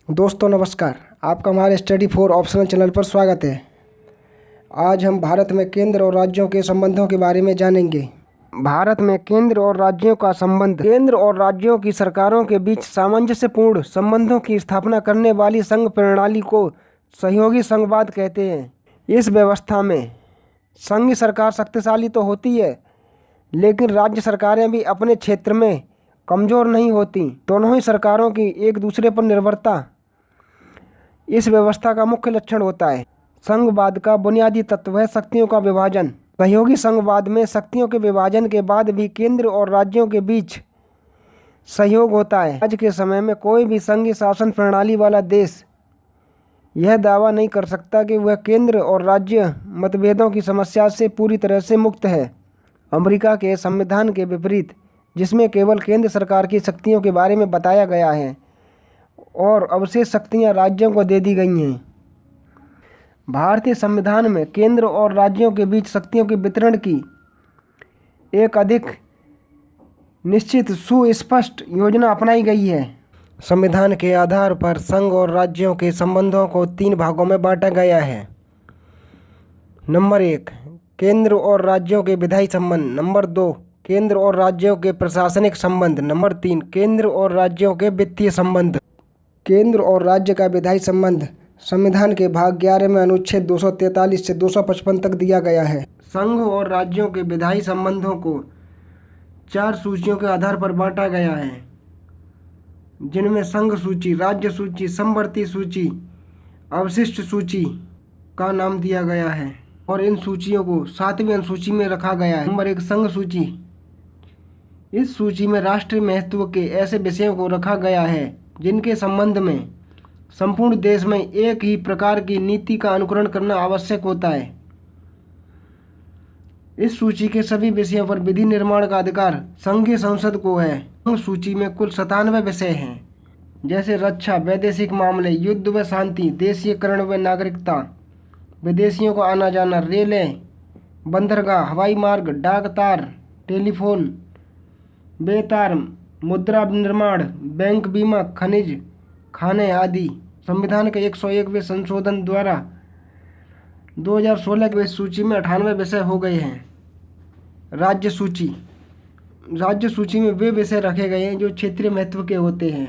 दोस्तों नमस्कार, आपका हमारे स्टडी फॉर ऑप्शनल चैनल पर स्वागत है। आज हम भारत में केंद्र और राज्यों के संबंधों के बारे में जानेंगे। भारत में केंद्र और राज्यों का संबंध केंद्र और राज्यों की सरकारों के बीच सामंजस्यपूर्ण संबंधों की स्थापना करने वाली संघ प्रणाली को सहयोगी संघवाद कहते हैं। इस व्यवस्था में संघीय सरकार शक्तिशाली तो होती है, लेकिन राज्य सरकारें भी अपने क्षेत्र में कमज़ोर नहीं होती। दोनों ही सरकारों की एक दूसरे पर निर्भरता इस व्यवस्था का मुख्य लक्षण होता है। संघवाद का बुनियादी तत्व है शक्तियों का विभाजन। सहयोगी संघवाद में शक्तियों के विभाजन के बाद भी केंद्र और राज्यों के बीच सहयोग होता है। आज के समय में कोई भी संघीय शासन प्रणाली वाला देश यह दावा नहीं कर सकता कि वह केंद्र और राज्य मतभेदों की समस्या से पूरी तरह से मुक्त है। अमेरिका के संविधान के विपरीत, जिसमें केवल केंद्र सरकार की शक्तियों के बारे में बताया गया है और अवशेष शक्तियां राज्यों को दे दी गई हैं, भारतीय संविधान में केंद्र और राज्यों के बीच शक्तियों के वितरण की एक अधिक निश्चित सुस्पष्ट योजना अपनाई गई है। संविधान के आधार पर संघ और राज्यों के संबंधों को 3 भागों में बांटा गया है। नंबर 1, केंद्र और राज्यों के विधायी संबंध। नंबर 2, केंद्र और राज्यों के प्रशासनिक संबंध। नंबर 3, केंद्र और राज्यों के वित्तीय संबंध। केंद्र और राज्य का विधायी संबंध संविधान के भाग 11 में अनुच्छेद 243 से 255 तक दिया गया है। संघ और राज्यों के विधायी संबंधों को 4 सूचियों के आधार पर बांटा गया है, जिनमें संघ सूची, राज्य सूची, समवर्ती सूची, अवशिष्ट सूची का नाम दिया गया है और इन सूचियों को 7वीं अनुसूची में रखा गया है। नंबर 1, संघ सूची। इस सूची में राष्ट्रीय महत्व के ऐसे विषयों को रखा गया है जिनके संबंध में संपूर्ण देश में एक ही प्रकार की नीति का अनुकरण करना आवश्यक होता है। इस सूची के सभी विषयों पर विधि निर्माण का अधिकार संघीय संसद को है। सूची में कुल 97 विषय हैं, जैसे रक्षा, वैदेशिक मामले, युद्ध व शांति, देशीयकरण व नागरिकता, विदेशियों का आना जाना, रेलें, बंदरगाह, हवाई मार्ग, डाक तार, टेलीफोन, बेतार, मुद्रा निर्माण, बैंक, बीमा, खनिज, खाने आदि। संविधान के 101वें संशोधन द्वारा 2016 की सूची में 98 विषय हो गए हैं। राज्य सूची। राज्य सूची में वे विषय रखे गए हैं जो क्षेत्रीय महत्व के होते हैं।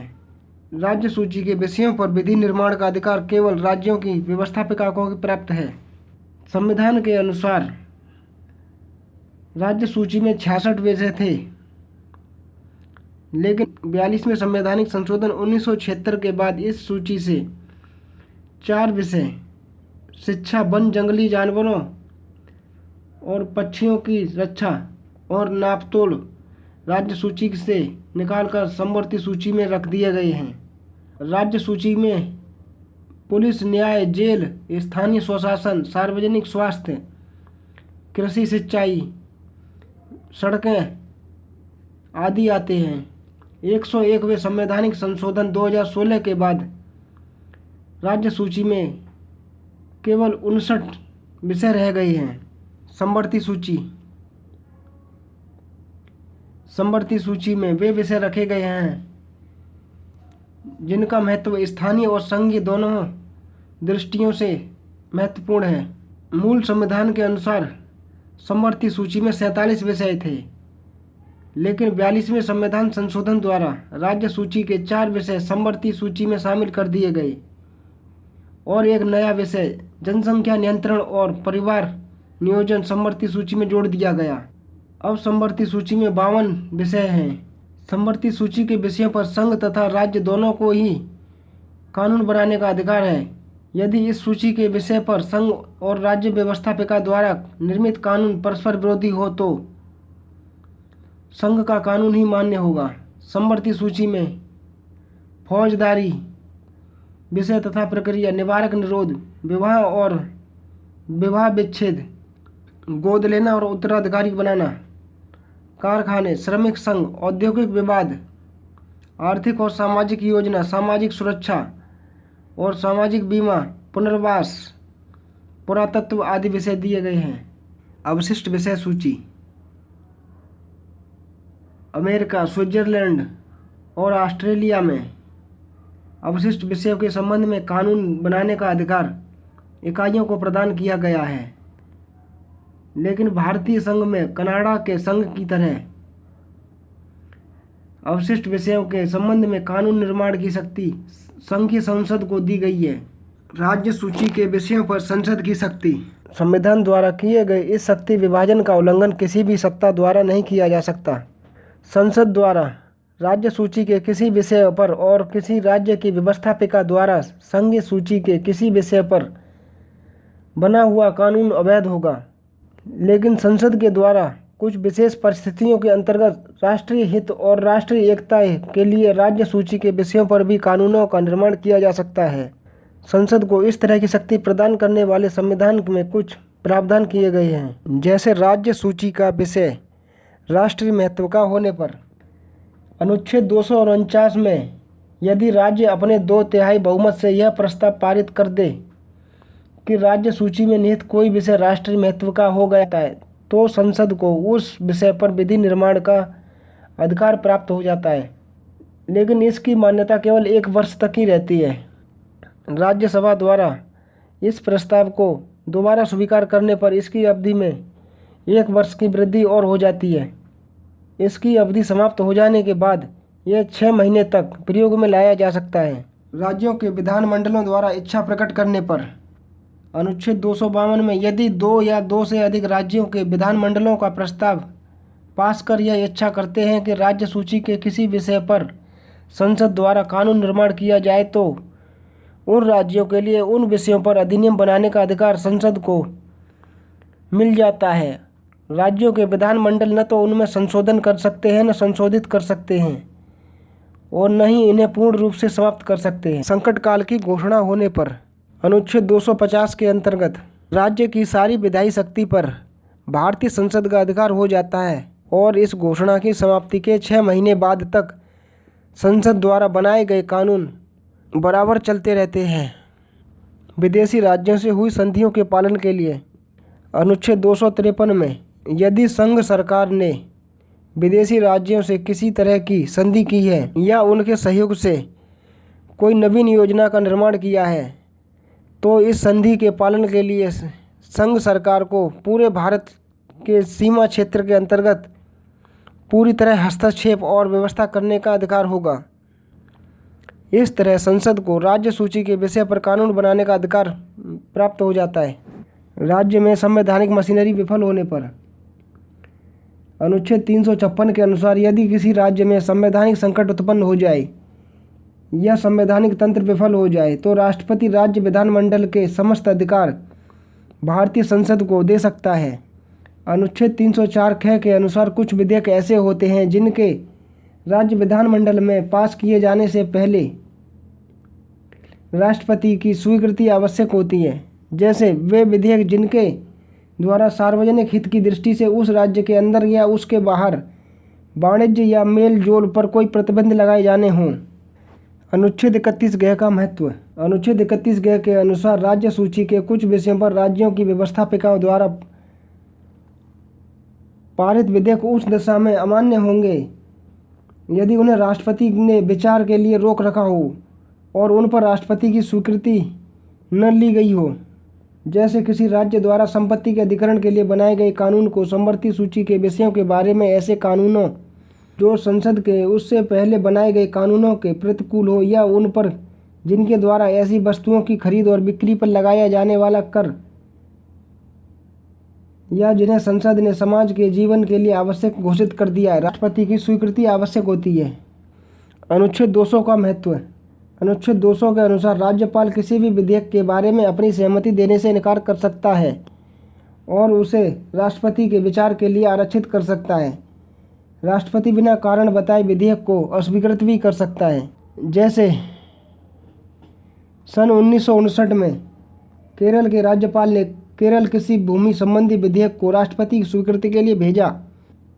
राज्य सूची के विषयों पर विधि निर्माण का अधिकार केवल राज्यों की व्यवस्थापिकाओं को प्राप्त है। संविधान के अनुसार राज्य सूची में 66 विषय थे, लेकिन 42वें संवैधानिक संशोधन 1976 के बाद इस सूची से 4 विषय, शिक्षा, वन, जंगली जानवरों और पक्षियों की रक्षा और नापतोल, राज्य सूची से निकालकर समवर्ती सूची में रख दिए गए हैं। राज्य सूची में पुलिस, न्याय, जेल, स्थानीय स्वशासन, सार्वजनिक स्वास्थ्य, कृषि, सिंचाई, सड़कें आदि आते हैं। 101वें संवैधानिक संशोधन 2016 के बाद राज्य सूची में केवल 59 विषय रह गए हैं। समवर्ती सूची। समवर्ती सूची में वे विषय रखे गए हैं जिनका महत्व स्थानीय और संघीय दोनों दृष्टियों से महत्वपूर्ण है। मूल संविधान के अनुसार समवर्ती सूची में 47 विषय थे, लेकिन 42वें संविधान संशोधन द्वारा राज्य सूची के 4 विषय समवर्ती सूची में शामिल कर दिए गए और एक नया विषय जनसंख्या नियंत्रण और परिवार नियोजन समवर्ती सूची में जोड़ दिया गया। अब समवर्ती सूची में 52 विषय हैं। समवर्ती सूची के विषयों पर संघ तथा राज्य दोनों को ही कानून बनाने का अधिकार है। यदि इस सूची के विषय पर संघ और राज्य व्यवस्थापिका द्वारा निर्मित कानून परस्पर विरोधी हो तो संघ का कानून ही मान्य होगा। समवर्ती सूची में फौजदारी विषय तथा प्रक्रिया, निवारक निरोध, विवाह और विवाह विच्छेद, गोद लेना और उत्तराधिकारी बनाना, कारखाने, श्रमिक संघ, औद्योगिक विवाद, आर्थिक और सामाजिक योजना, सामाजिक सुरक्षा और सामाजिक बीमा, पुनर्वास, पुरातत्व आदि विषय दिए गए हैं। अवशिष्ट विषय सूची। अमेरिका, स्विट्जरलैंड और ऑस्ट्रेलिया में अवशिष्ट विषयों के संबंध में कानून बनाने का अधिकार इकाइयों को प्रदान किया गया है। लेकिन भारतीय संघ में कनाडा के संघ की तरह अवशिष्ट विषयों के संबंध में कानून निर्माण की शक्ति संघीय संसद को दी गई है। राज्य सूची के विषयों पर संसद की शक्ति। संविधान द्वारा किए गए इस शक्ति विभाजन का उल्लंघन किसी भी सत्ता द्वारा नहीं किया जा सकता। संसद द्वारा राज्य सूची के किसी विषय पर और किसी राज्य की व्यवस्थापिका द्वारा संघीय सूची के किसी विषय पर बना हुआ कानून अवैध होगा। लेकिन संसद के द्वारा कुछ विशेष परिस्थितियों के अंतर्गत राष्ट्रीय हित और राष्ट्रीय एकता के लिए राज्य सूची के विषयों पर भी कानूनों का निर्माण किया जा सकता है। संसद को इस तरह की शक्ति प्रदान करने वाले संविधान में कुछ प्रावधान किए गए हैं, जैसे राज्य सूची का विषय राष्ट्रीय महत्व का होने पर अनुच्छेद 249 में यदि राज्य अपने 2/3 बहुमत से यह प्रस्ताव पारित कर दे कि राज्य सूची में निहित कोई विषय राष्ट्रीय महत्व का हो गया है, तो संसद को उस विषय पर विधि निर्माण का अधिकार प्राप्त हो जाता है। लेकिन इसकी मान्यता केवल 1 वर्ष तक ही रहती है। राज्यसभा द्वारा इस प्रस्ताव को दोबारा स्वीकार करने पर इसकी अवधि में 1 वर्ष की वृद्धि और हो जाती है। इसकी अवधि समाप्त हो जाने के बाद यह 6 महीने तक प्रयोग में लाया जा सकता है। राज्यों के विधानमंडलों द्वारा इच्छा प्रकट करने पर अनुच्छेद 252 में यदि 2 या 2 से अधिक राज्यों के विधानमंडलों का प्रस्ताव पास कर यह इच्छा करते हैं कि राज्य सूची के किसी विषय पर संसद द्वारा कानून निर्माण किया जाए, तो उन राज्यों के लिए उन विषयों पर अधिनियम बनाने का अधिकार संसद को मिल जाता है। राज्यों के विधानमंडल न तो उनमें संशोधन कर सकते हैं, न संशोधित कर सकते हैं और न ही इन्हें पूर्ण रूप से समाप्त कर सकते हैं। संकट काल की घोषणा होने पर अनुच्छेद 250 के अंतर्गत राज्य की सारी विधायी शक्ति पर भारतीय संसद का अधिकार हो जाता है और इस घोषणा की समाप्ति के 6 महीने बाद तक संसद द्वारा बनाए गए कानून बराबर चलते रहते हैं। विदेशी राज्यों से हुई संधियों के पालन के लिए अनुच्छेद 253 में यदि संघ सरकार ने विदेशी राज्यों से किसी तरह की संधि की है या उनके सहयोग से कोई नवीन योजना का निर्माण किया है, तो इस संधि के पालन के लिए संघ सरकार को पूरे भारत के सीमा क्षेत्र के अंतर्गत पूरी तरह हस्तक्षेप और व्यवस्था करने का अधिकार होगा। इस तरह संसद को राज्य सूची के विषय पर कानून बनाने का अधिकार प्राप्त हो जाता है। राज्य में संवैधानिक मशीनरी विफल होने पर अनुच्छेद 356 के अनुसार यदि किसी राज्य में संवैधानिक संकट उत्पन्न हो जाए या संवैधानिक तंत्र विफल हो जाए, तो राष्ट्रपति राज्य विधानमंडल के समस्त अधिकार भारतीय संसद को दे सकता है। अनुच्छेद 304 ख के अनुसार कुछ विधेयक ऐसे होते हैं जिनके राज्य विधानमंडल में पास किए जाने से पहले राष्ट्रपति की स्वीकृति आवश्यक होती है, जैसे वे विधेयक जिनके द्वारा सार्वजनिक हित की दृष्टि से उस राज्य के अंदर या उसके बाहर वाणिज्य या मेल जोल पर कोई प्रतिबंध लगाए जाने हों। अनुच्छेद 31 ग का महत्व। अनुच्छेद 31 ग के अनुसार राज्य सूची के कुछ विषयों पर राज्यों की व्यवस्थापिकाओं द्वारा पारित विधेयक उस दशा में अमान्य होंगे यदि उन्हें राष्ट्रपति ने विचार के लिए रोक रखा हो और उन पर राष्ट्रपति की स्वीकृति न ली गई हो। जैसे किसी राज्य द्वारा संपत्ति के अधिग्रहण के लिए बनाए गए कानून को समवर्ती सूची के विषयों के बारे में ऐसे कानूनों जो संसद के उससे पहले बनाए गए कानूनों के प्रतिकूल हो, या उन पर जिनके द्वारा ऐसी वस्तुओं की खरीद और बिक्री पर लगाया जाने वाला कर या जिन्हें संसद ने समाज के जीवन के लिए आवश्यक घोषित कर दिया है, राष्ट्रपति की स्वीकृति आवश्यक होती है। अनुच्छेद 200 का महत्व। अनुच्छेद 200 के अनुसार राज्यपाल किसी भी विधेयक के बारे में अपनी सहमति देने से इनकार कर सकता है और उसे राष्ट्रपति के विचार के लिए आरक्षित कर सकता है। राष्ट्रपति बिना कारण बताए विधेयक को अस्वीकृत भी कर सकता है। जैसे सन 1959 में केरल के राज्यपाल ने केरल किसी भूमि संबंधी विधेयक को राष्ट्रपति की स्वीकृति के लिए भेजा।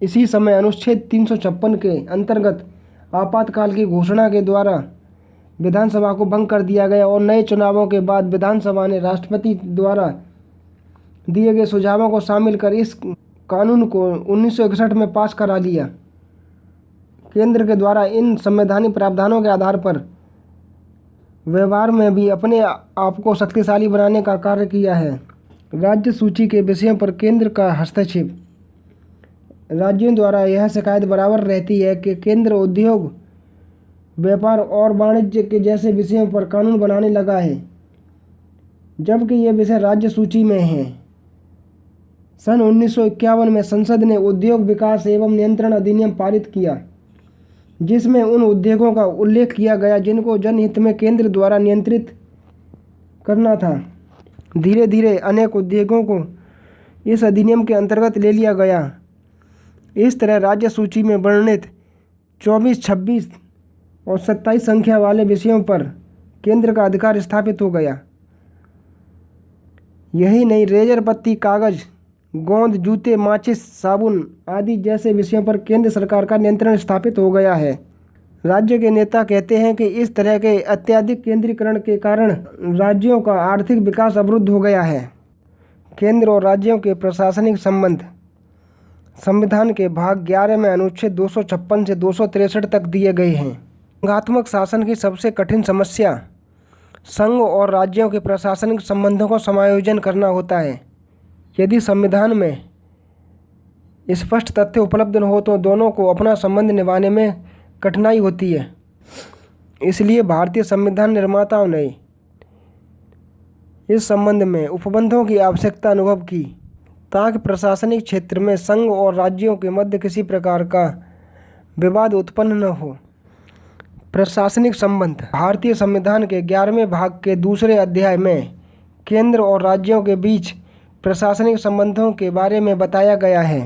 इसी समय अनुच्छेद 356 के अंतर्गत आपातकाल की घोषणा के द्वारा विधानसभा को भंग कर दिया गया और नए चुनावों के बाद विधानसभा ने राष्ट्रपति द्वारा दिए गए सुझावों को शामिल कर इस कानून को 1961 में पास करा लिया। केंद्र के द्वारा इन संवैधानिक प्रावधानों के आधार पर व्यवहार में भी अपने आप को शक्तिशाली बनाने का कार्य किया है। राज्य सूची के विषयों पर केंद्र का हस्तक्षेप। राज्यों द्वारा यह शिकायत बराबर रहती है कि केंद्र उद्योग, व्यापार और वाणिज्य के जैसे विषयों पर कानून बनाने लगा है, जबकि ये विषय राज्य सूची में हैं। सन 1951 में संसद ने उद्योग विकास एवं नियंत्रण अधिनियम पारित किया, जिसमें उन उद्योगों का उल्लेख किया गया जिनको जनहित में केंद्र द्वारा नियंत्रित करना था। धीरे धीरे अनेक उद्योगों को इस अधिनियम के अंतर्गत ले लिया गया। इस तरह राज्य सूची में वर्णित 24, 26 और 27 संख्या वाले विषयों पर केंद्र का अधिकार स्थापित हो गया। यही नहीं, रेजर, पत्ती, कागज, गोंद, जूते, माचिस, साबुन आदि जैसे विषयों पर केंद्र सरकार का नियंत्रण स्थापित हो गया है। राज्य के नेता कहते हैं कि इस तरह के अत्यधिक केंद्रीकरण के कारण राज्यों का आर्थिक विकास अवरुद्ध हो गया है। केंद्र और राज्यों के प्रशासनिक संबंध संविधान के भाग 11 में अनुच्छेद 256 से 263 तक दिए गए हैं। संघात्मक शासन की सबसे कठिन समस्या संघ और राज्यों के प्रशासनिक संबंधों को समायोजन करना होता है। यदि संविधान में स्पष्ट तथ्य उपलब्ध न हो तो दोनों को अपना संबंध निभाने में कठिनाई होती है। इसलिए भारतीय संविधान निर्माताओं ने इस संबंध में उपबंधों की आवश्यकता अनुभव की, ताकि प्रशासनिक क्षेत्र में संघ और राज्यों के मध्य किसी प्रकार का विवाद उत्पन्न न हो। प्रशासनिक संबंध। भारतीय संविधान के 11वें भाग के दूसरे अध्याय में केंद्र और राज्यों के बीच प्रशासनिक संबंधों के बारे में बताया गया है।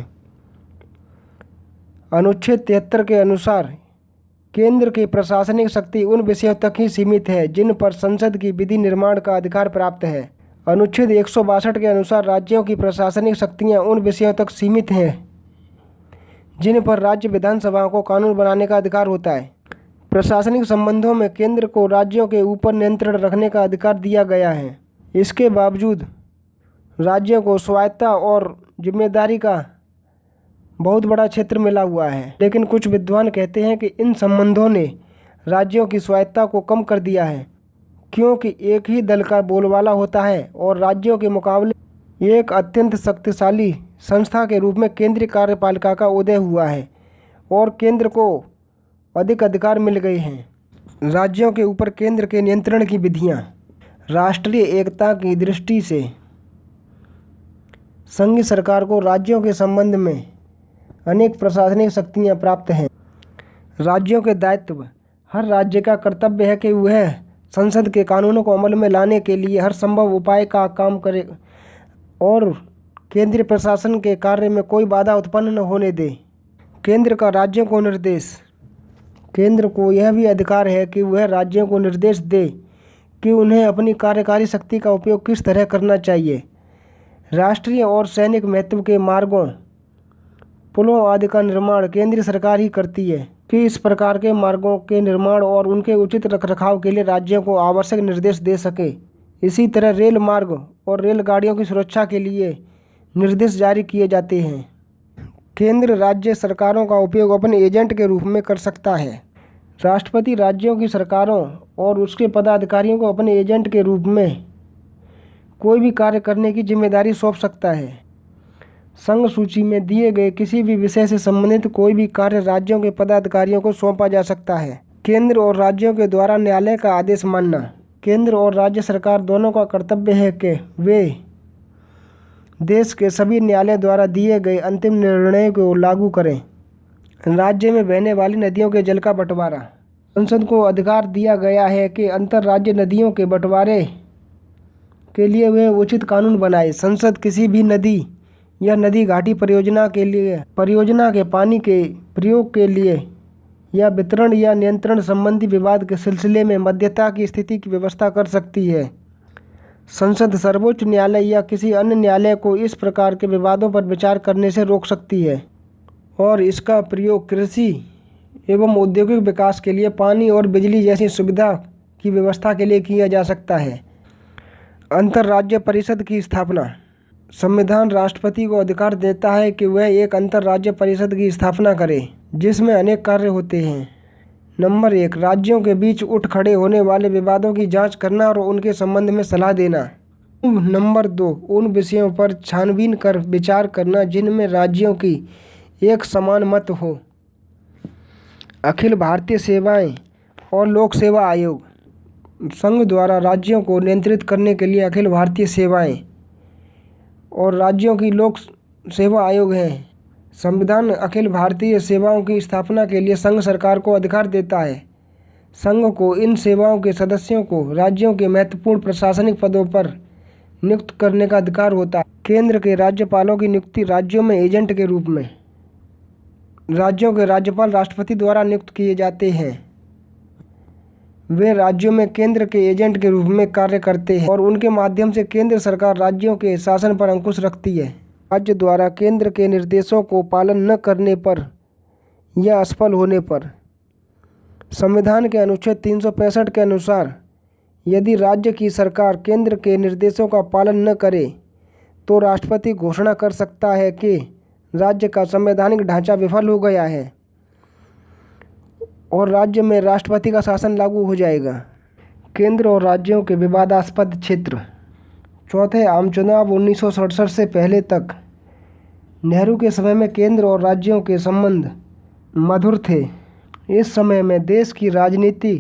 अनुच्छेद 73 के अनुसार केंद्र की प्रशासनिक शक्ति उन विषयों तक ही सीमित है जिन पर संसद की विधि निर्माण का अधिकार प्राप्त है। अनुच्छेद 162 के अनुसार राज्यों की प्रशासनिक शक्तियां उन विषयों तक सीमित हैं जिन पर राज्य विधानसभाओं को कानून बनाने का अधिकार होता है। प्रशासनिक संबंधों में केंद्र को राज्यों के ऊपर नियंत्रण रखने का अधिकार दिया गया है। इसके बावजूद राज्यों को स्वायत्तता और जिम्मेदारी का बहुत बड़ा क्षेत्र मिला हुआ है। लेकिन कुछ विद्वान कहते हैं कि इन संबंधों ने राज्यों की स्वायत्तता को कम कर दिया है, क्योंकि एक ही दल का बोलबाला होता है और राज्यों के मुकाबले एक अत्यंत शक्तिशाली संस्था के रूप में केंद्रीय कार्यपालिका का उदय हुआ है और केंद्र को अधिक अधिकार मिल गए हैं। राज्यों के ऊपर केंद्र के नियंत्रण की विधियां। राष्ट्रीय एकता की दृष्टि से संघीय सरकार को राज्यों के संबंध में अनेक प्रशासनिक शक्तियां प्राप्त हैं। राज्यों के दायित्व। हर राज्य का कर्तव्य है कि वह संसद के कानूनों को अमल में लाने के लिए हर संभव उपाय का काम करे और केंद्रीय प्रशासन के कार्य में कोई बाधा उत्पन्न न होने दे। केंद्र का राज्यों को निर्देश। केंद्र को यह भी अधिकार है कि वह राज्यों को निर्देश दे कि उन्हें अपनी कार्यकारी शक्ति का उपयोग किस तरह करना चाहिए। राष्ट्रीय और सैनिक महत्व के मार्गों, पुलों आदि का निर्माण केंद्रीय सरकार ही करती है कि इस प्रकार के मार्गों के निर्माण और उनके उचित रखरखाव के लिए राज्यों को आवश्यक निर्देश दे सके। इसी तरह रेल मार्ग और रेलगाड़ियों की सुरक्षा के लिए निर्देश जारी किए जाते हैं। केंद्र राज्य सरकारों का उपयोग अपने एजेंट के रूप में कर सकता है। राष्ट्रपति राज्यों की सरकारों और उसके पदाधिकारियों को अपने एजेंट के रूप में कोई भी कार्य करने की जिम्मेदारी सौंप सकता है। संघ सूची में दिए गए किसी भी विषय से संबंधित कोई भी कार्य राज्यों के पदाधिकारियों को सौंपा जा सकता है। केंद्र और राज्यों के द्वारा न्यायालय का आदेश मानना। केंद्र और राज्य सरकार दोनों का कर्तव्य है कि वे देश के सभी न्यायालय द्वारा दिए गए अंतिम निर्णय को लागू करें। राज्य में बहने वाली नदियों के जल का बंटवारा। संसद को अधिकार दिया गया है कि अंतर्राज्य नदियों के बंटवारे के लिए वे उचित कानून बनाए। संसद किसी भी नदी या नदी घाटी परियोजना के पानी के प्रयोग के लिए या वितरण या नियंत्रण संबंधी विवाद के सिलसिले में मध्यस्थता की स्थिति की व्यवस्था कर सकती है। संसद सर्वोच्च न्यायालय या किसी अन्य न्यायालय को इस प्रकार के विवादों पर विचार करने से रोक सकती है और इसका प्रयोग कृषि एवं औद्योगिक विकास के लिए, पानी और बिजली जैसी सुविधा की व्यवस्था के लिए किया जा सकता है। अंतर्राज्य परिषद की स्थापना। संविधान राष्ट्रपति को अधिकार देता है कि वह एक अंतर्राज्य परिषद की स्थापना करे जिसमें अनेक कार्य होते हैं। नंबर 1, राज्यों के बीच उठ खड़े होने वाले विवादों की जांच करना और उनके संबंध में सलाह देना। नंबर 2, उन विषयों पर छानबीन कर विचार करना जिनमें राज्यों की एक समान मत हो। अखिल भारतीय सेवाएं और लोक सेवा आयोग संघ द्वारा राज्यों को नियंत्रित करने के लिए अखिल भारतीय सेवाएं और राज्यों की लोक सेवा आयोग हैं। संविधान अखिल भारतीय सेवाओं की स्थापना के लिए संघ सरकार को अधिकार देता है। संघ को इन सेवाओं के सदस्यों को राज्यों के महत्वपूर्ण प्रशासनिक पदों पर नियुक्त करने का अधिकार होता है। केंद्र के राज्यपालों की नियुक्ति राज्यों में एजेंट के रूप में राज्यों के राज्यपाल राष्ट्रपति द्वारा नियुक्त किए जाते हैं। वे राज्यों में केंद्र के एजेंट के रूप में कार्य करते हैं और उनके माध्यम से केंद्र सरकार राज्यों के शासन पर अंकुश रखती है। राज्य द्वारा केंद्र के निर्देशों को पालन न करने पर या असफल होने पर संविधान के अनुच्छेद 365 के अनुसार यदि राज्य की सरकार केंद्र के निर्देशों का पालन न करे तो राष्ट्रपति घोषणा कर सकता है कि राज्य का संवैधानिक ढांचा विफल हो गया है और राज्य में राष्ट्रपति का शासन लागू हो जाएगा। केंद्र और राज्यों के विवादास्पद क्षेत्र। चौथे आम चुनाव 1967 से पहले तक नेहरू के समय में केंद्र और राज्यों के संबंध मधुर थे। इस समय में देश की राजनीति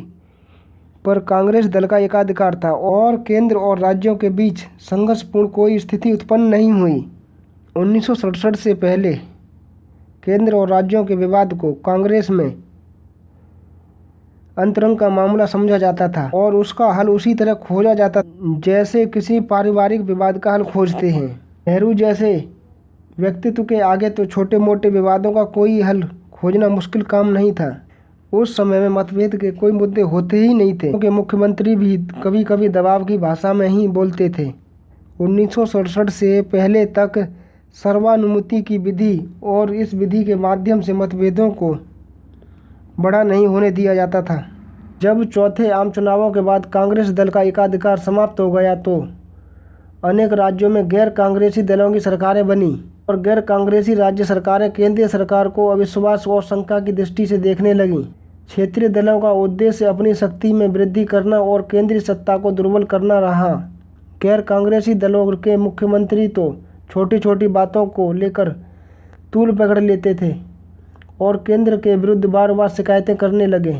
पर कांग्रेस दल का एकाधिकार था और केंद्र और राज्यों के बीच संघर्षपूर्ण कोई स्थिति उत्पन्न नहीं हुई। 1967 से पहले केंद्र और राज्यों के विवाद को कांग्रेस में अंतरंग का मामला समझा जाता था और उसका हल उसी तरह खोजा जाता जैसे किसी पारिवारिक विवाद का हल खोजते हैं। नेहरू जैसे व्यक्तित्व के आगे तो छोटे मोटे विवादों का कोई हल खोजना मुश्किल काम नहीं था। उस समय में मतभेद के कोई मुद्दे होते ही नहीं थे क्योंकि मुख्यमंत्री भी कभी कभी दबाव की भाषा में ही बोलते थे। 1967 से पहले तक सर्वानुमति की विधि और इस विधि के माध्यम से मतभेदों को बड़ा नहीं होने दिया जाता था। जब चौथे आम चुनावों के बाद कांग्रेस दल का एकाधिकार समाप्त हो गया तो अनेक राज्यों में गैर कांग्रेसी दलों की सरकारें बनी और गैर कांग्रेसी राज्य सरकारें केंद्रीय सरकार को अविश्वास और शंका की दृष्टि से देखने लगीं। क्षेत्रीय दलों का उद्देश्य अपनी शक्ति में वृद्धि करना और केंद्रीय सत्ता को दुर्बल करना रहा। गैर कांग्रेसी दलों के मुख्यमंत्री तो छोटी छोटी बातों को लेकर तूल पकड़ लेते थे और केंद्र के विरुद्ध बार बार शिकायतें करने लगे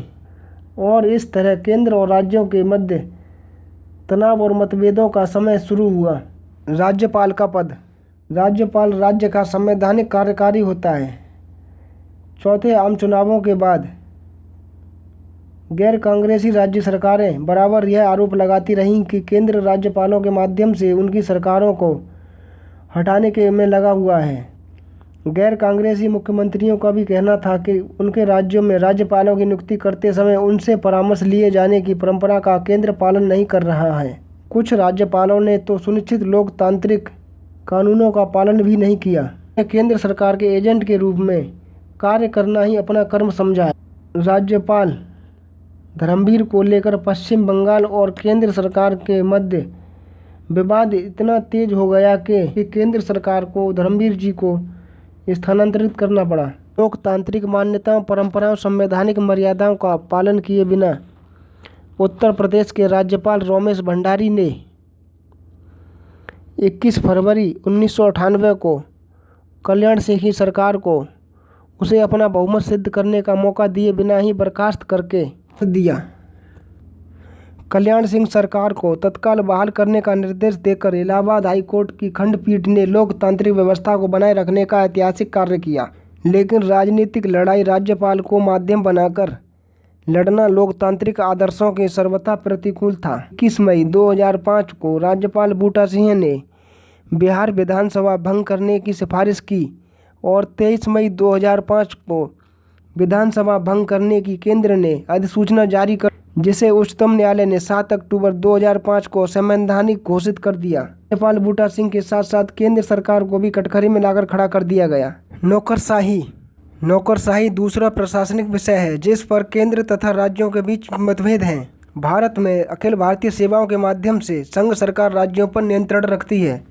और इस तरह केंद्र और राज्यों के मध्य तनाव और मतभेदों का समय शुरू हुआ। राज्यपाल का पद। राज्यपाल राज्य का संवैधानिक कार्यकारी होता है। चौथे आम चुनावों के बाद गैर कांग्रेसी राज्य सरकारें बराबर यह आरोप लगाती रहीं कि केंद्र राज्यपालों के माध्यम से उनकी सरकारों को हटाने के में लगा हुआ है। गैर कांग्रेसी मुख्यमंत्रियों का भी कहना था कि उनके राज्यों में राज्यपालों की नियुक्ति करते समय उनसे परामर्श लिए जाने की परंपरा का केंद्र पालन नहीं कर रहा है। कुछ राज्यपालों ने तो सुनिश्चित लोकतांत्रिक कानूनों का पालन भी नहीं किया। केंद्र सरकार के एजेंट के रूप में कार्य करना ही अपना कर्म समझा है। राज्यपाल धर्मवीर को लेकर पश्चिम बंगाल और केंद्र सरकार के मध्य विवाद इतना तेज हो गया कि केंद्र सरकार को धर्मवीर जी को स्थानांतरित करना पड़ा। लोकतांत्रिक मान्यताओं, परंपराओं, संवैधानिक मर्यादाओं का पालन किए बिना उत्तर प्रदेश के राज्यपाल रोमेश भंडारी ने 21 फरवरी 1998 को कल्याण सिंह की सरकार को उसे अपना बहुमत सिद्ध करने का मौका दिए बिना ही बर्खास्त करके दिया। कल्याण सिंह सरकार को तत्काल बहाल करने का निर्देश देकर इलाहाबाद हाई कोर्ट की खंडपीठ ने लोकतांत्रिक व्यवस्था को बनाए रखने का ऐतिहासिक कार्य किया। लेकिन राजनीतिक लड़ाई राज्यपाल को माध्यम बनाकर लड़ना लोकतांत्रिक आदर्शों के सर्वथा प्रतिकूल था। 21 मई 2005 को राज्यपाल बूटा सिंह ने बिहार विधानसभा भंग करने की सिफारिश की और 23 मई 2005 को विधानसभा भंग करने की केंद्र ने अधिसूचना जारी कर जिसे उच्चतम न्यायालय ने 7 अक्टूबर 2005 को संवैधानिक घोषित कर दिया। राज्यपाल बूटा सिंह के साथ साथ केंद्र सरकार को भी कटघरे में लाकर खड़ा कर दिया गया। नौकरशाही दूसरा प्रशासनिक विषय है जिस पर केंद्र तथा राज्यों के बीच मतभेद हैं। भारत में अखिल भारतीय सेवाओं के माध्यम से संघ सरकार राज्यों पर नियंत्रण रखती है।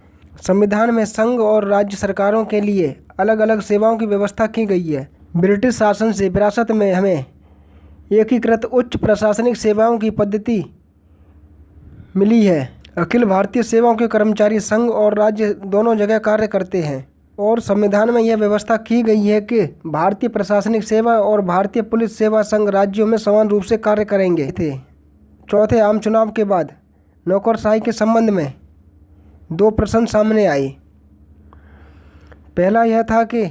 संविधान में संघ और राज्य सरकारों के लिए अलग अलग सेवाओं की व्यवस्था की गई है। ब्रिटिश शासन से विरासत में हमें एकीकृत उच्च प्रशासनिक सेवाओं की पद्धति मिली है। अखिल भारतीय सेवाओं के कर्मचारी संघ और राज्य दोनों जगह कार्य करते हैं और संविधान में यह व्यवस्था की गई है कि भारतीय प्रशासनिक सेवा और भारतीय पुलिस सेवा संघ राज्यों में समान रूप से कार्य करेंगे थे। चौथे आम चुनाव के बाद नौकरशाही के संबंध में दो प्रश्न सामने आए। पहला यह था कि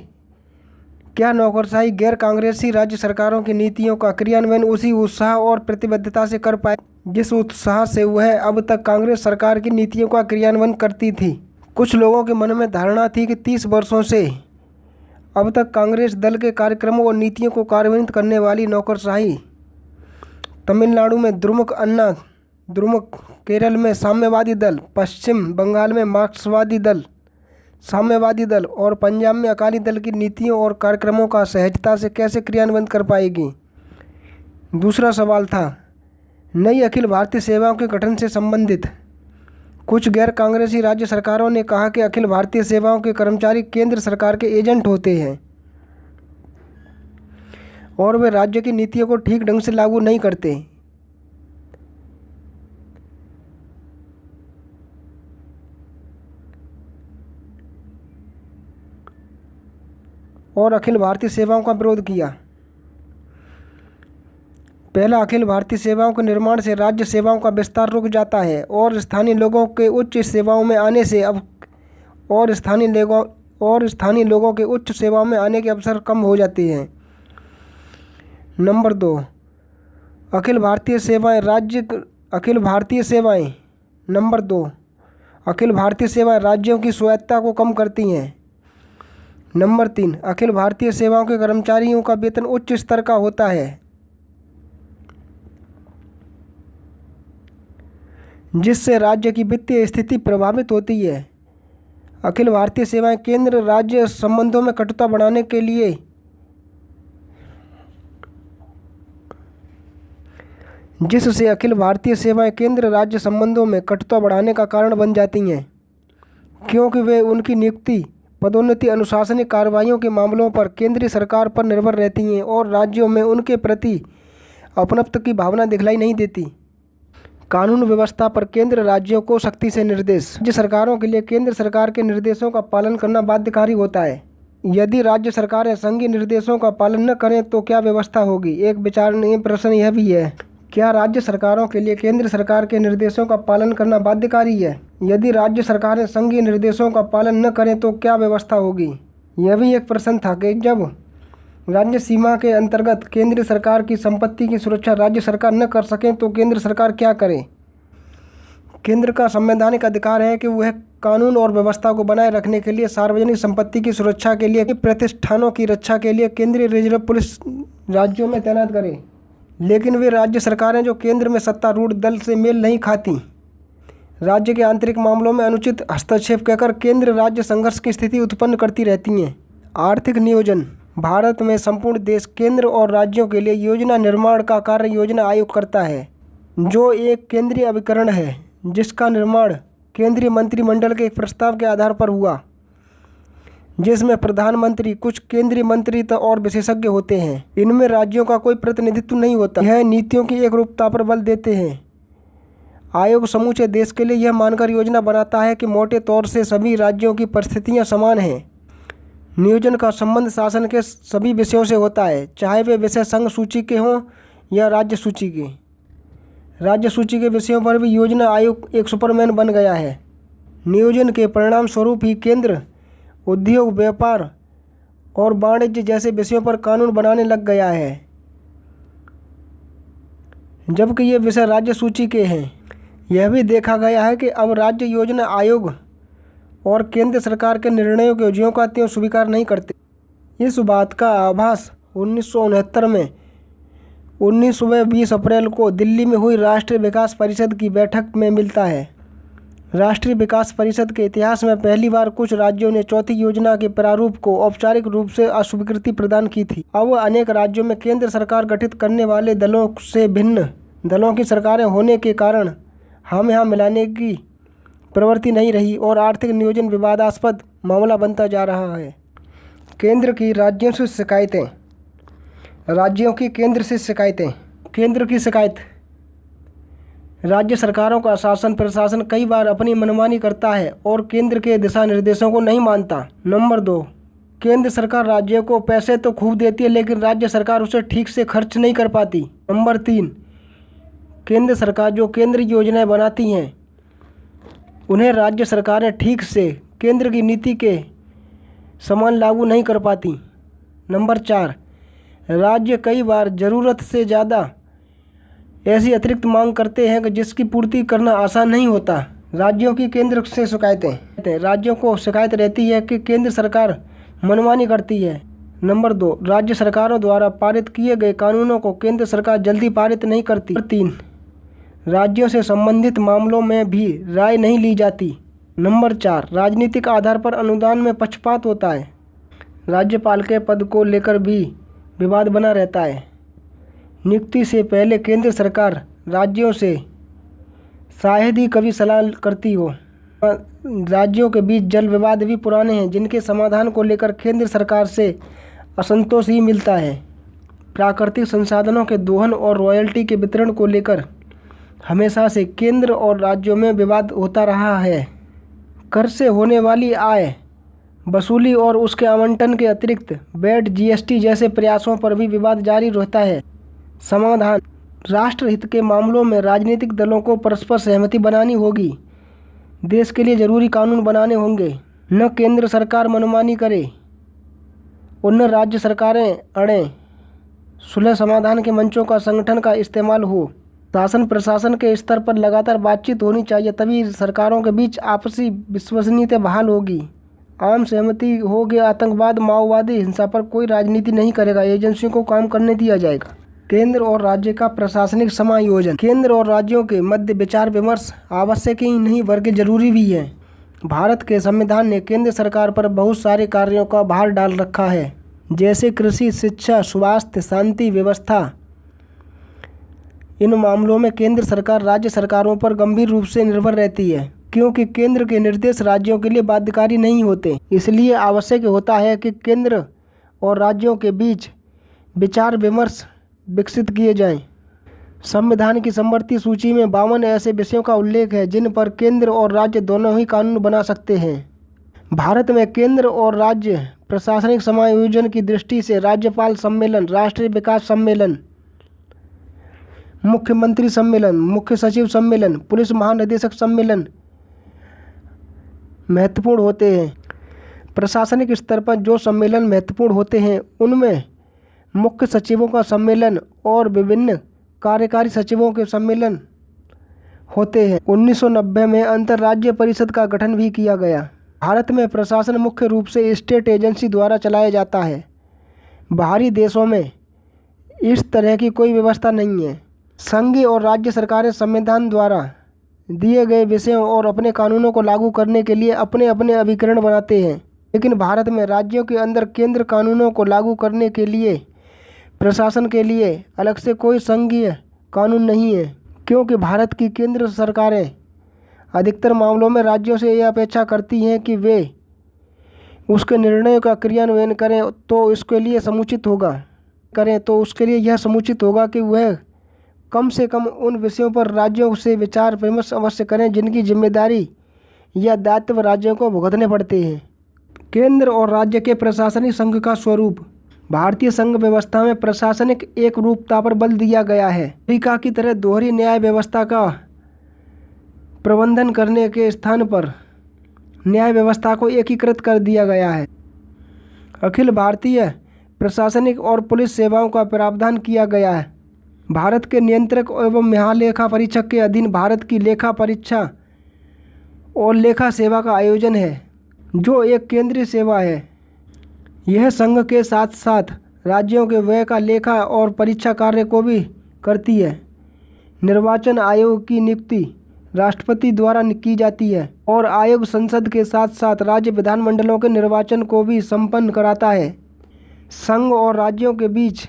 क्या नौकरशाही गैर कांग्रेसी राज्य सरकारों की नीतियों का क्रियान्वयन उसी उत्साह और प्रतिबद्धता से कर पाए जिस उत्साह से वह अब तक कांग्रेस सरकार की नीतियों का क्रियान्वयन करती थी। कुछ लोगों के मन में धारणा थी कि 30 वर्षों से अब तक कांग्रेस दल के कार्यक्रमों और नीतियों को कार्यान्वित करने वाली नौकरशाही तमिलनाडु में द्रमुक अन्ना द्रमुक, केरल में साम्यवादी दल, पश्चिम बंगाल में मार्क्सवादी दल साम्यवादी दल और पंजाब में अकाली दल की नीतियों और कार्यक्रमों का सहजता से कैसे क्रियान्वयन कर पाएगी। दूसरा सवाल था नई अखिल भारतीय सेवाओं के गठन से संबंधित। कुछ गैर कांग्रेसी राज्य सरकारों ने कहा कि अखिल भारतीय सेवाओं के कर्मचारी केंद्र सरकार के एजेंट होते हैं और वे राज्य की नीतियों को ठीक ढंग से लागू नहीं करते। और अखिल भारतीय सेवाओं का विरोध किया। पहला, अखिल भारतीय सेवाओं के निर्माण से राज्य सेवाओं का विस्तार रुक जाता है और स्थानीय लोगों के उच्च सेवाओं में आने से स्थानीय लोगों के उच्च सेवाओं में आने के अवसर कम हो जाते हैं। नंबर 2, अखिल भारतीय सेवाएं राज्यों की स्वायत्तता को कम करती हैं। नंबर 3, अखिल भारतीय सेवाओं के कर्मचारियों का वेतन उच्च स्तर का होता है जिससे राज्य की वित्तीय स्थिति प्रभावित होती है। अखिल भारतीय सेवाएं केंद्र राज्य संबंधों में कटुता बढ़ाने का कारण बन जाती हैं क्योंकि वे उनकी नियुक्ति, पदोन्नति, अनुशासनिक कार्रवाइयों के मामलों पर केंद्रीय सरकार पर निर्भर रहती हैं और राज्यों में उनके प्रति अपनत्व की भावना दिखलाई नहीं देती। कानून व्यवस्था पर केंद्र राज्यों को सख्ती से निर्देश। राज्य सरकारों के लिए केंद्र सरकार के निर्देशों का पालन करना बाध्यकारी होता है। यदि राज्य सरकारें संघीय निर्देशों का पालन न करें तो क्या व्यवस्था होगी। एक विचारणीय प्रश्न यह भी है, क्या राज्य सरकारों के लिए केंद्र सरकार के निर्देशों का पालन करना बाध्यकारी है। यदि राज्य सरकारें संघीय निर्देशों का पालन न करें तो क्या व्यवस्था होगी। यह भी एक प्रश्न था कि जब राज्य सीमा के अंतर्गत केंद्र सरकार की संपत्ति की सुरक्षा राज्य सरकार न कर सकें तो केंद्र सरकार क्या करे। केंद्र का संवैधानिक अधिकार है कि वह कानून और व्यवस्था को बनाए रखने के लिए, सार्वजनिक संपत्ति की सुरक्षा के लिए, प्रतिष्ठानों की रक्षा के लिए केंद्रीय रिजर्व पुलिस राज्यों में तैनात करे। लेकिन वे राज्य सरकारें जो केंद्र में सत्तारूढ़ दल से मेल नहीं खाती, राज्य के आंतरिक मामलों में अनुचित हस्तक्षेप कहकर केंद्र राज्य संघर्ष की स्थिति उत्पन्न करती रहती हैं। आर्थिक नियोजन। भारत में संपूर्ण देश केंद्र और राज्यों के लिए योजना निर्माण का कार्य योजना आयोग करता है, जो एक केंद्रीय अभिकरण है जिसका निर्माण केंद्रीय मंत्रिमंडल के एक प्रस्ताव के आधार पर हुआ, जिसमें प्रधानमंत्री, कुछ केंद्रीय मंत्री और विशेषज्ञ होते हैं। इनमें राज्यों का कोई प्रतिनिधित्व नहीं होता। यह नीतियों की एकरूपता पर बल देते हैं। आयोग समूचे देश के लिए यह मानकर योजना बनाता है कि मोटे तौर से सभी राज्यों की परिस्थितियां समान हैं। नियोजन का संबंध शासन के सभी विषयों से होता है, चाहे वे विषय संघ सूची के हों या राज्य सूची के। राज्य सूची के विषयों पर भी योजना आयोग एक सुपरमैन बन गया है। नियोजन के परिणाम स्वरूप ही केंद्र उद्योग, व्यापार और वाणिज्य जैसे विषयों पर कानून बनाने लग गया है, जबकि ये विषय राज्य सूची के हैं। यह भी देखा गया है कि अब राज्य योजना आयोग और केंद्र सरकार के निर्णयों को ज्यों का त्यों स्वीकार नहीं करते। इस बात का आभास 1969 में 20 अप्रैल को दिल्ली में हुई राष्ट्रीय विकास परिषद की बैठक में मिलता है। राष्ट्रीय विकास परिषद के इतिहास में पहली बार कुछ राज्यों ने चौथी योजना के प्रारूप को औपचारिक रूप से अस्वीकृति प्रदान की थी। अब अनेक राज्यों में केंद्र सरकार गठित करने वाले दलों से भिन्न दलों की सरकारें होने के कारण हम यहाँ मिलाने की प्रवृत्ति नहीं रही और आर्थिक नियोजन विवादास्पद मामला बनता जा रहा है। केंद्र की राज्यों से शिकायतें। राज्यों की केंद्र से शिकायतें। केंद्र की शिकायत। राज्य सरकारों का शासन प्रशासन कई बार अपनी मनमानी करता है और केंद्र के दिशा निर्देशों को नहीं मानता। नंबर 2, केंद्र सरकार राज्यों को पैसे तो खूब देती है लेकिन राज्य सरकार उसे ठीक से खर्च नहीं कर पाती। नंबर 3, केंद्र सरकार जो केंद्रीय योजनाएं बनाती हैं उन्हें राज्य सरकारें ठीक से केंद्र की नीति के समान लागू नहीं कर पाती। नंबर 4, राज्य कई बार ज़रूरत से ज़्यादा ऐसी अतिरिक्त मांग करते हैं कि जिसकी पूर्ति करना आसान नहीं होता। राज्यों की केंद्र से शिकायतें। राज्यों को शिकायत रहती है कि केंद्र सरकार मनमानी करती है। नंबर 2, राज्य सरकारों द्वारा पारित किए गए कानूनों को केंद्र सरकार जल्दी पारित नहीं करती। नंबर 3, राज्यों से संबंधित मामलों में भी राय नहीं ली जाती। नंबर 4, राजनीतिक आधार पर अनुदान में पक्षपात होता है। राज्यपाल के पद को लेकर भी विवाद बना रहता है। नियुक्ति से पहले केंद्र सरकार राज्यों से शायद ही कभी सलाह करती हो। राज्यों के बीच जल विवाद भी पुराने हैं जिनके समाधान को लेकर केंद्र सरकार से असंतोष ही मिलता है। प्राकृतिक संसाधनों के दोहन और रॉयल्टी के वितरण को लेकर हमेशा से केंद्र और राज्यों में विवाद होता रहा है। कर से होने वाली आय वसूली और उसके आवंटन के अतिरिक्त वैट जीएसटी जैसे प्रयासों पर भी विवाद जारी रहता है। समाधान। राष्ट्रहित के मामलों में राजनीतिक दलों को परस्पर सहमति बनानी होगी। देश के लिए जरूरी कानून बनाने होंगे। न केंद्र सरकार मनमानी करे और न राज्य सरकारें अड़ें। सुलह समाधान के मंचों का संगठन का इस्तेमाल हो। शासन प्रशासन के स्तर पर लगातार बातचीत होनी चाहिए, तभी सरकारों के बीच आपसी विश्वसनीयता बहाल होगी। आम सहमति हो गया। आतंकवाद माओवादी हिंसा पर कोई राजनीति नहीं करेगा, एजेंसियों को काम करने दिया जाएगा। केंद्र और राज्य का प्रशासनिक समायोजन। केंद्र और राज्यों के मध्य विचार विमर्श आवश्यक ही नहीं बल्कि जरूरी भी है। भारत के संविधान ने केंद्र सरकार पर बहुत सारे कार्यों का भार डाल रखा है, जैसे कृषि, शिक्षा, स्वास्थ्य, शांति व्यवस्था। इन मामलों में केंद्र सरकार राज्य सरकारों पर गंभीर रूप से निर्भर रहती है, क्योंकि केंद्र के निर्देश राज्यों के लिए बाध्यकारी नहीं होते। इसलिए आवश्यक होता है कि केंद्र और राज्यों के बीच विचार विमर्श विकसित किए जाएं। संविधान की समवर्ती सूची में 52 ऐसे विषयों का उल्लेख है जिन पर केंद्र और राज्य दोनों ही कानून बना सकते हैं। भारत में केंद्र और राज्य प्रशासनिक समायोजन की दृष्टि से राज्यपाल सम्मेलन, राष्ट्रीय विकास सम्मेलन, मुख्यमंत्री सम्मेलन, मुख्य सचिव सम्मेलन, पुलिस महानिदेशक सम्मेलन महत्वपूर्ण होते हैं। प्रशासनिक स्तर पर जो सम्मेलन महत्वपूर्ण होते हैं उनमें मुख्य सचिवों का सम्मेलन और विभिन्न कार्यकारी सचिवों के सम्मेलन होते हैं। 1990 में अंतर्राज्यीय परिषद का गठन भी किया गया। भारत में प्रशासन मुख्य रूप से स्टेट एजेंसी द्वारा चलाया जाता है। बाहरी देशों में इस तरह की कोई व्यवस्था नहीं है। संघीय और राज्य सरकारें संविधान द्वारा दिए गए विषयों और अपने कानूनों को लागू करने के लिए अपने अपने अभिकरण बनाते हैं, लेकिन भारत में राज्यों के अंदर केंद्र कानूनों को लागू करने के लिए प्रशासन के लिए अलग से कोई संघीय कानून नहीं है, क्योंकि भारत की केंद्र सरकारें अधिकतर मामलों में राज्यों से यह अपेक्षा करती हैं कि वे उसके निर्णयों का क्रियान्वयन करें तो उसके लिए यह समुचित होगा कि वह कम से कम उन विषयों पर राज्यों से विचार विमर्श अवश्य करें जिनकी जिम्मेदारी या दायित्व राज्यों को भुगतने पड़ते हैं। केंद्र और राज्य के प्रशासनिक संघ का स्वरूप। भारतीय संघ व्यवस्था में प्रशासनिक एक रूपता पर बल दिया गया है। अमेरिका की तरह दोहरी न्याय व्यवस्था का प्रबंधन करने के स्थान पर न्याय व्यवस्था को एकीकृत कर दिया गया है। अखिल भारतीय प्रशासनिक और पुलिस सेवाओं का प्रावधान किया गया है। भारत के नियंत्रक एवं महालेखा परीक्षक के अधीन भारत की लेखा परीक्षा और लेखा सेवा का आयोजन है, जो एक केंद्रीय सेवा है। यह संघ के साथ साथ राज्यों के व्यय का लेखा और परीक्षा कार्य को भी करती है। निर्वाचन आयोग की नियुक्ति राष्ट्रपति द्वारा की जाती है और आयोग संसद के साथ साथ राज्य विधानमंडलों के निर्वाचन को भी संपन्न कराता है। संघ और राज्यों के बीच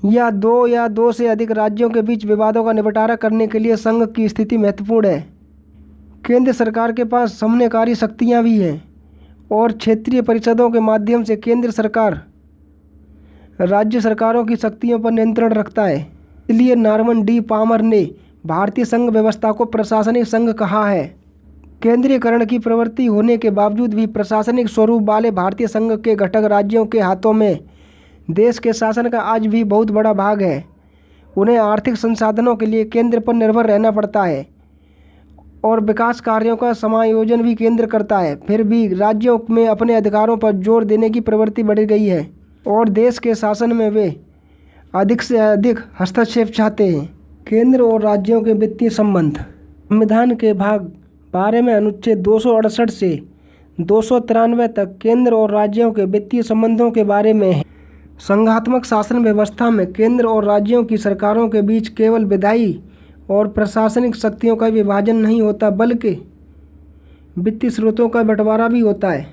या दो से अधिक राज्यों के बीच विवादों का निपटारा करने के लिए संघ की स्थिति महत्वपूर्ण है। केंद्र सरकार के पास समन्वयकारी शक्तियाँ भी हैं और क्षेत्रीय परिषदों के माध्यम से केंद्र सरकार राज्य सरकारों की शक्तियों पर नियंत्रण रखता है। इसलिए नॉर्मन डी पामर ने भारतीय संघ व्यवस्था को प्रशासनिक संघ कहा है। केंद्रीयकरण की प्रवृत्ति होने के बावजूद भी प्रशासनिक स्वरूप वाले भारतीय संघ के घटक राज्यों के हाथों में देश के शासन का आज भी बहुत बड़ा भाग है। उन्हें आर्थिक संसाधनों के लिए केंद्र पर निर्भर रहना पड़ता है और विकास कार्यों का समायोजन भी केंद्र करता है। फिर भी राज्यों में अपने अधिकारों पर जोर देने की प्रवृत्ति बढ़ गई है और देश के शासन में वे अधिक से अधिक हस्तक्षेप चाहते हैं। केंद्र और राज्यों के वित्तीय संबंध। संविधान के भाग 12 में अनुच्छेद 268 से 293 तक केंद्र और राज्यों के वित्तीय संबंधों के बारे में है। संघात्मक शासन व्यवस्था में केंद्र और राज्यों की सरकारों के बीच केवल विधायी और प्रशासनिक शक्तियों का विभाजन नहीं होता, बल्कि वित्तीय स्रोतों का बंटवारा भी होता है।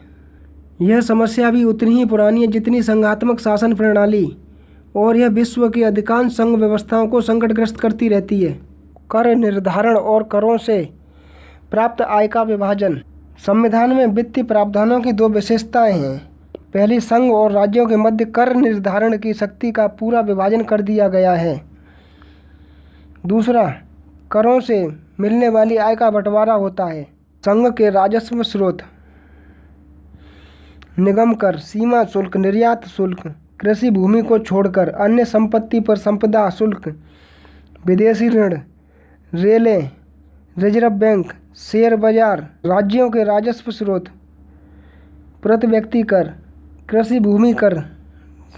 यह समस्या भी उतनी ही पुरानी है जितनी संघात्मक शासन प्रणाली, और यह विश्व की अधिकांश संघ व्यवस्थाओं को संकटग्रस्त करती रहती है। कर निर्धारण और करों से प्राप्त आय का विभाजन। संविधान में वित्तीय प्रावधानों की दो विशेषताएं हैं। पहली, संघ और राज्यों के मध्य कर निर्धारण की शक्ति का पूरा विभाजन कर दिया गया है। दूसरा, करों से मिलने वाली आय का बंटवारा होता है। संघ के राजस्व स्रोत: निगम कर, सीमा शुल्क, निर्यात शुल्क, कृषि भूमि को छोड़कर अन्य संपत्ति पर संपदा शुल्क, विदेशी ऋण, रेलें, रिजर्व बैंक, शेयर बाजार। राज्यों के राजस्व स्रोत: प्रति व्यक्ति कर, कृषि भूमि कर,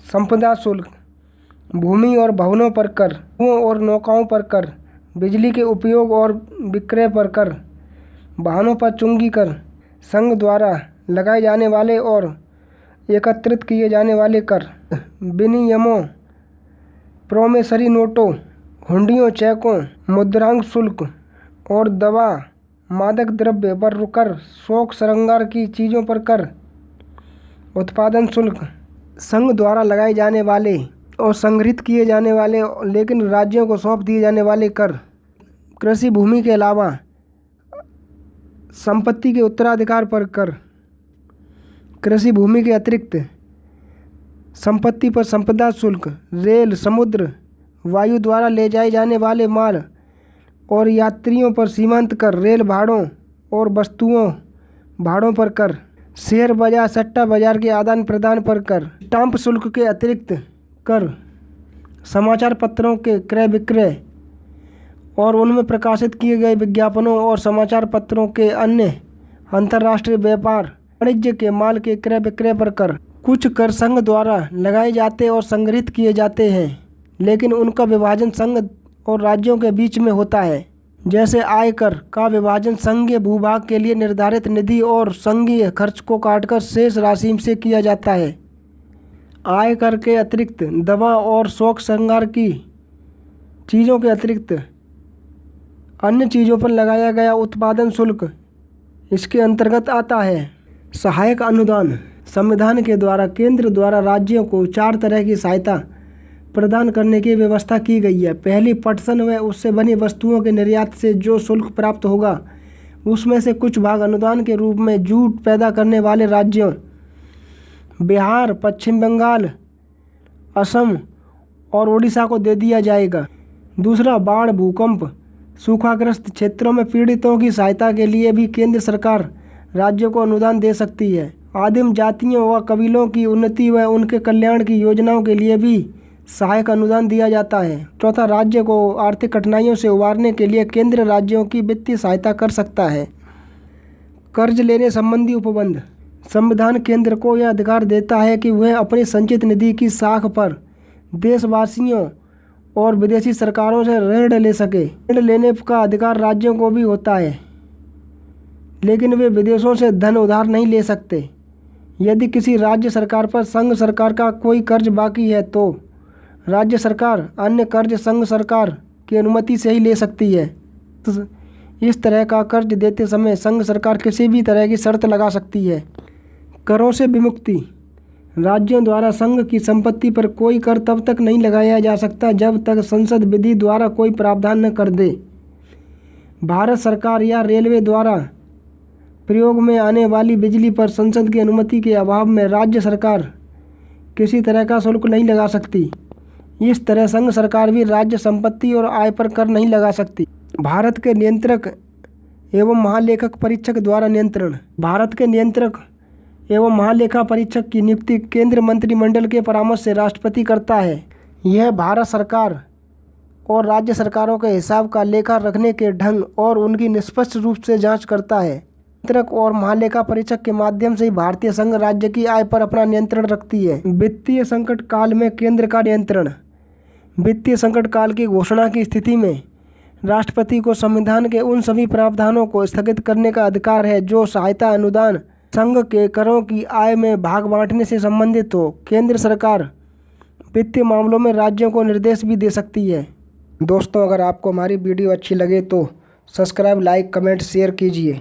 संपदा शुल्क, भूमि और भवनों पर कर, और नौकाओं पर कर, बिजली के उपयोग और विक्रय पर कर, वाहनों पर चुंगी कर, संघ द्वारा लगाए जाने वाले और एकत्रित किए जाने वाले कर, विनियमों, प्रोमेसरी नोटों, हुंडियों, चेकों, मुद्रांक शुल्क और दवा, मादक द्रव्य पर कर, शौक श्रृंगार की चीज़ों पर कर, उत्पादन शुल्क, संघ द्वारा लगाए जाने वाले और संग्रहित किए जाने वाले लेकिन राज्यों को सौंप दिए जाने वाले कर, कृषि भूमि के अलावा संपत्ति के उत्तराधिकार पर कर, कृषि भूमि के अतिरिक्त संपत्ति पर संपदा शुल्क, रेल, समुद्र, वायु द्वारा ले जाए जाने वाले माल और यात्रियों पर सीमांत कर, रेल भाड़ों और वस्तुओं भाड़ों पर कर, शेयर बाजार, सट्टा बाजार के आदान प्रदान पर कर, स्टाम्प शुल्क के अतिरिक्त कर, समाचार पत्रों के क्रय विक्रय और उनमें प्रकाशित किए गए विज्ञापनों और समाचार पत्रों के अन्य अंतर्राष्ट्रीय व्यापार वाणिज्य के माल के क्रय विक्रय पर कर। कुछ कर संघ द्वारा लगाए जाते और संग्रहित किए जाते हैं, लेकिन उनका विभाजन संघ और राज्यों के बीच में होता है। जैसे आयकर का विभाजन संघीय भूभाग के लिए निर्धारित निधि और संघीय खर्च को काटकर शेष राशि से किया जाता है। आयकर के अतिरिक्त दवा और शौक श्रृंगार की चीज़ों के अतिरिक्त अन्य चीज़ों पर लगाया गया उत्पादन शुल्क इसके अंतर्गत आता है। सहायक अनुदान। संविधान के द्वारा केंद्र द्वारा राज्यों को 4 तरह की सहायता प्रदान करने की व्यवस्था की गई है। पहली, पटसन व उससे बनी वस्तुओं के निर्यात से जो शुल्क प्राप्त होगा उसमें से कुछ भाग अनुदान के रूप में जूट पैदा करने वाले राज्यों बिहार, पश्चिम बंगाल, असम और उड़ीसा को दे दिया जाएगा। दूसरा, बाढ़, भूकंप, सूखाग्रस्त क्षेत्रों में पीड़ितों की सहायता के लिए भी केंद्र सरकार राज्यों को अनुदान दे सकती है। आदिम जातियों व कबीलों की उन्नति व उनके कल्याण की योजनाओं के लिए भी सहायक अनुदान दिया जाता है। चौथा, राज्य को आर्थिक कठिनाइयों से उबारने के लिए केंद्र राज्यों की वित्तीय सहायता कर सकता है। कर्ज लेने संबंधी उपबंध। संविधान केंद्र को यह अधिकार देता है कि वह अपनी संचित निधि की साख पर देशवासियों और विदेशी सरकारों से ऋण ले सके। ऋण लेने का अधिकार राज्यों को भी होता है, लेकिन वे विदेशों से धन उधार नहीं ले सकते। यदि किसी राज्य सरकार पर संघ सरकार का कोई कर्ज बाकी है तो राज्य सरकार अन्य कर्ज संघ सरकार की अनुमति से ही ले सकती है। इस तरह का कर्ज देते समय संघ सरकार किसी भी तरह की शर्त लगा सकती है। करों से विमुक्ति। राज्यों द्वारा संघ की संपत्ति पर कोई कर तब तक नहीं लगाया जा सकता जब तक संसद विधि द्वारा कोई प्रावधान न कर दे। भारत सरकार या रेलवे द्वारा प्रयोग में आने वाली बिजली पर संसद की अनुमति के अभाव में राज्य सरकार किसी तरह का शुल्क नहीं लगा सकती। इस तरह संघ सरकार भी राज्य संपत्ति और आय पर कर नहीं लगा सकती। भारत के नियंत्रक एवं महालेखक परीक्षक द्वारा नियंत्रण। भारत के नियंत्रक एवं महालेखा परीक्षक की नियुक्ति केंद्र मंत्रिमंडल के परामर्श से राष्ट्रपति करता है। यह भारत सरकार और राज्य सरकारों के हिसाब का लेखा रखने के ढंग और उनकी निष्पक्ष रूप से जांच करता है। नियंत्रक और महालेखा परीक्षक के माध्यम से ही भारतीय संघ राज्य की आय पर अपना नियंत्रण रखती है। वित्तीय संकट काल में केंद्र का नियंत्रण। वित्तीय संकट काल की घोषणा की स्थिति में राष्ट्रपति को संविधान के उन सभी प्रावधानों को स्थगित करने का अधिकार है जो सहायता अनुदान संघ के करों की आय में भाग बांटने से संबंधित हो। केंद्र सरकार वित्तीय मामलों में राज्यों को निर्देश भी दे सकती है। दोस्तों, अगर आपको हमारी वीडियो अच्छी लगे तो सब्सक्राइब, लाइक, कमेंट, शेयर कीजिए।